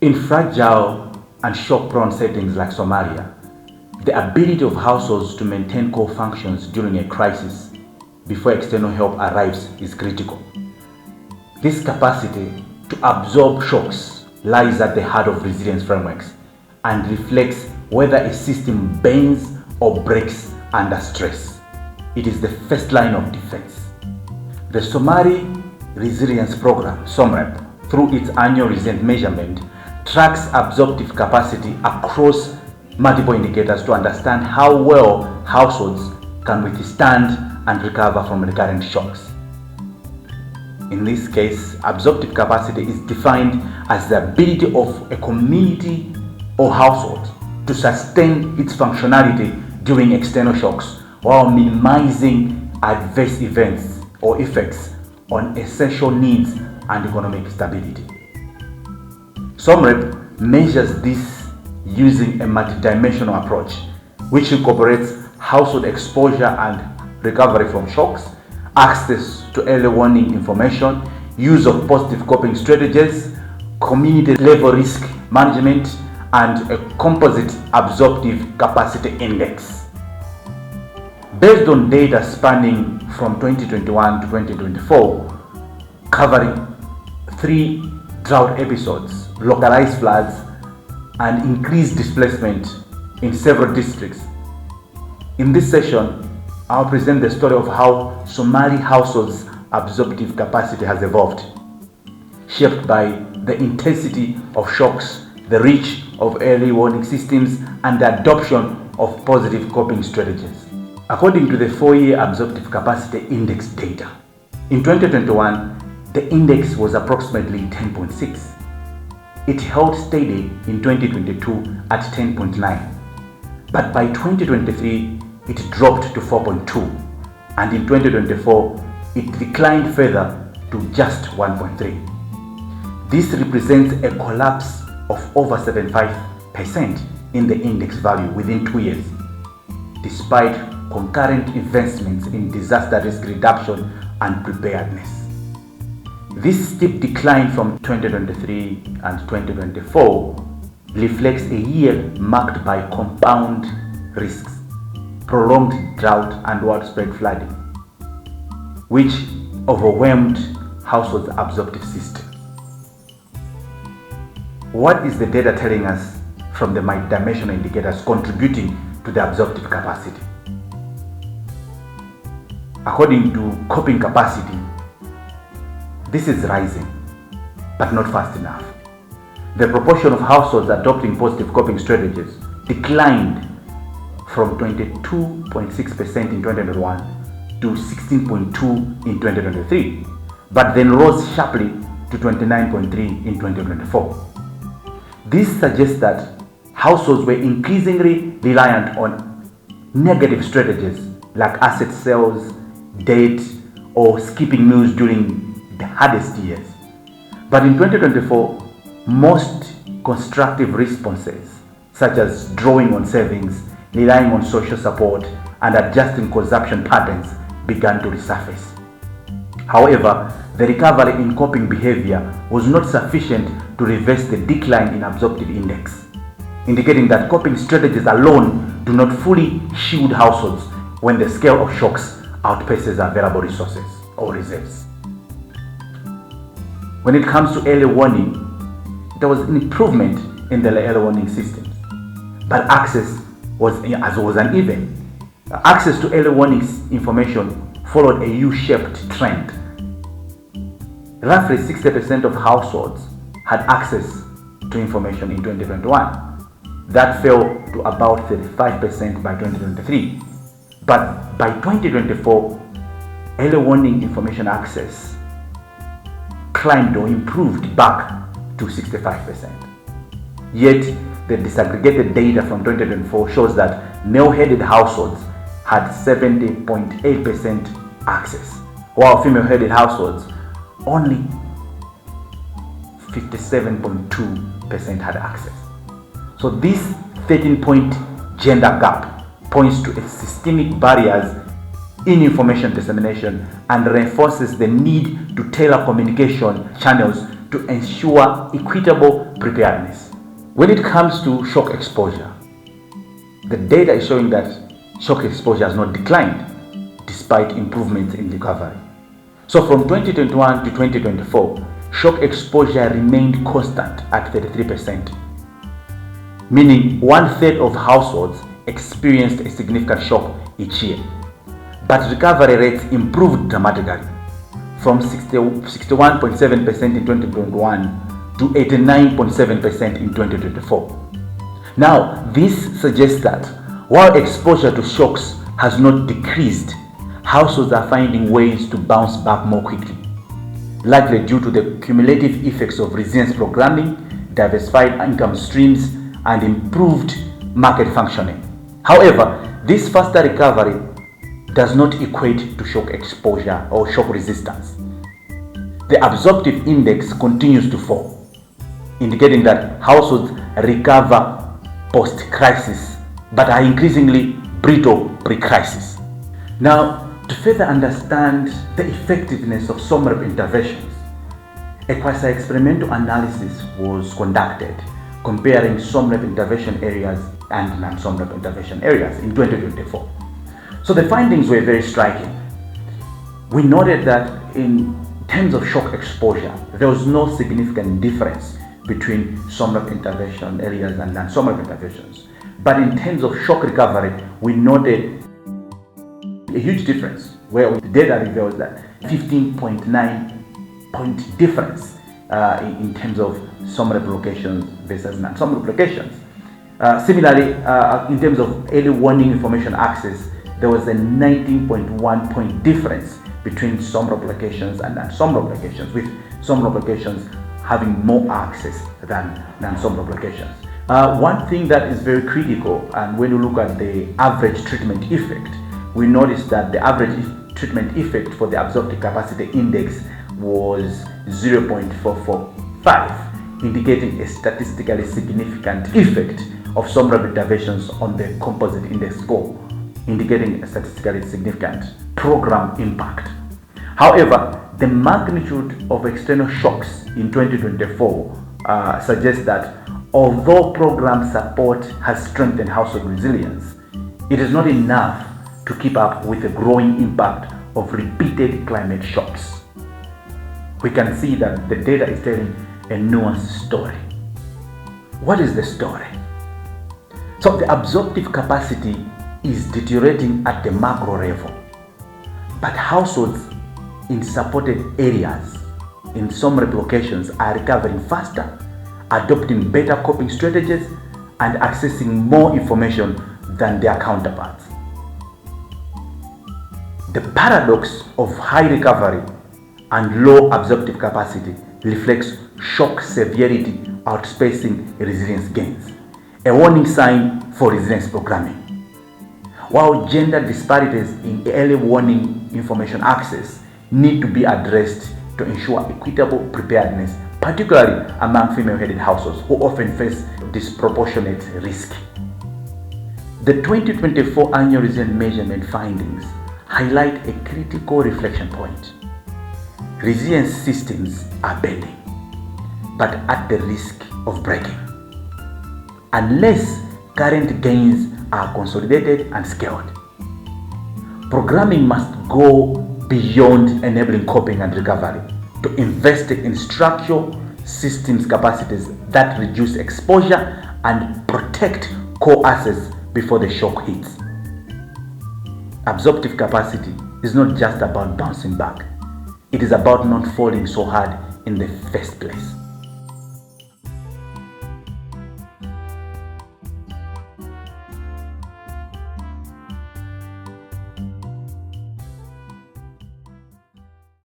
In fragile and shock-prone settings like Somalia, the ability of households to maintain core functions during a crisis before external help arrives is critical. This capacity to absorb shocks lies at the heart of resilience frameworks and reflects whether a system bends or breaks under stress. It is the first line of defense. The Somali Resilience Program, SomReP, through its annual resilience measurement, tracks absorptive capacity across multiple indicators to understand how well households can withstand and recover from recurrent shocks. In this case, absorptive capacity is defined as the ability of a community or household to sustain its functionality during external shocks while minimizing adverse events or effects on essential needs and economic stability. SomReP measures this using a multidimensional approach, which incorporates household exposure and recovery from shocks, access to early warning information, use of positive coping strategies, community-level risk management, and a composite absorptive capacity index. Based on data spanning from 2021 to 2024, covering 3 drought episodes, localized floods, and increased displacement in several districts. In this session, I'll present the story of how Somali households' absorptive capacity has evolved, shaped by the intensity of shocks, the reach of early warning systems, and the adoption of positive coping strategies. According to the 4-year absorptive capacity index data, in 2021, the index was approximately 10.6. It held steady in 2022 at 10.9, but by 2023, it dropped to 4.2, and in 2024, it declined further to just 1.3. This represents a collapse of over 75% in the index value within 2 years, despite concurrent investments in disaster risk reduction and preparedness. This steep decline from 2023 and 2024 reflects a year marked by compound risks, prolonged drought, and widespread flooding, which overwhelmed households' absorptive system. What is the data telling us from the multidimensional indicators contributing to the absorptive capacity? According to coping capacity, this is rising, but not fast enough. The proportion of households adopting positive coping strategies declined from 22.6% in 2021 to 16.2% in 2023, but then rose sharply to 29.3% in 2024. This suggests that households were increasingly reliant on negative strategies like asset sales, debt, or skipping meals during the hardest years. But in 2024, most constructive responses, such as drawing on savings, relying on social support, and adjusting consumption patterns, began to resurface. However, the recovery in coping behavior was not sufficient to reverse the decline in absorptive index, indicating that coping strategies alone do not fully shield households when the scale of shocks outpaces available resources or reserves. When it comes to early warning, there was an improvement in the early warning systems, but access was uneven. Access to early warning information followed a U-shaped trend. Roughly 60% of households had access to information in 2021. That fell to about 35% by 2023. But by 2024, early warning information access climbed or improved back to 65%. Yet, the disaggregated data from 2024 shows that male-headed households had 70.8% access, while female-headed households only 57.2% had access. So this 13-point gender gap points to systemic barriers in information dissemination and reinforces the need to tailor communication channels to ensure equitable preparedness. When it comes to shock exposure, the data is showing that shock exposure has not declined despite improvements in recovery. So from 2021 to 2024, shock exposure remained constant at 33%, meaning 1/3 of households experienced a significant shock each year. But recovery rates improved dramatically from 61.7% in 2021 to 89.7% in 2024. Now, this suggests that while exposure to shocks has not decreased, households are finding ways to bounce back more quickly, likely due to the cumulative effects of resilience programming, diversified income streams, and improved market functioning. However, this faster recovery does not equate to shock exposure or shock resistance. The absorptive index continues to fall, indicating that households recover post-crisis but are increasingly brittle pre-crisis. Now, to further understand the effectiveness of SomReP interventions, a quasi-experimental analysis was conducted comparing SomReP intervention areas and non-SomReP intervention areas in 2024. So the findings were very striking. We noted that in terms of shock exposure, there was no significant difference between SomReP intervention areas and non-SomReP interventions. But in terms of shock recovery, we noted a huge difference where the data reveals that 15.9 point difference in terms of SomReP locations versus non-SomReP locations. Similarly, in terms of early warning information access, there was a 19.1 point difference between SomReP locations and non-SomReP locations, with SomReP locations having more access than non-SomReP locations. One thing that is very critical, and when you look at the average treatment effect, we noticed that the average treatment effect for the absorptive capacity index was 0.445, indicating a statistically significant effect of SomReP interventions on the composite index score, indicating a statistically significant program impact. However, the magnitude of external shocks in 2024 suggests that although program support has strengthened household resilience, it is not enough to keep up with the growing impact of repeated climate shocks. We can see that the data is telling a nuanced story. What is the story? So the absorptive capacity is deteriorating at the macro level, but households in supported areas in SomReP locations are recovering faster, adopting better coping strategies, and accessing more information than their counterparts. The paradox of high recovery and low absorptive capacity reflects shock severity outspacing resilience gains, a warning sign for resilience programming. While gender disparities in early warning information access need to be addressed to ensure equitable preparedness, particularly among female-headed households who often face disproportionate risk. The 2024 annual resilience measurement findings highlight a critical reflection point. Resilience systems are bending, but at the risk of breaking, unless current gains are consolidated and scaled. Programming must go beyond enabling coping and recovery to invest in structural systems capacities that reduce exposure and protect core assets before the shock hits. Absorptive capacity is not just about bouncing back. It is about not falling so hard in the first place.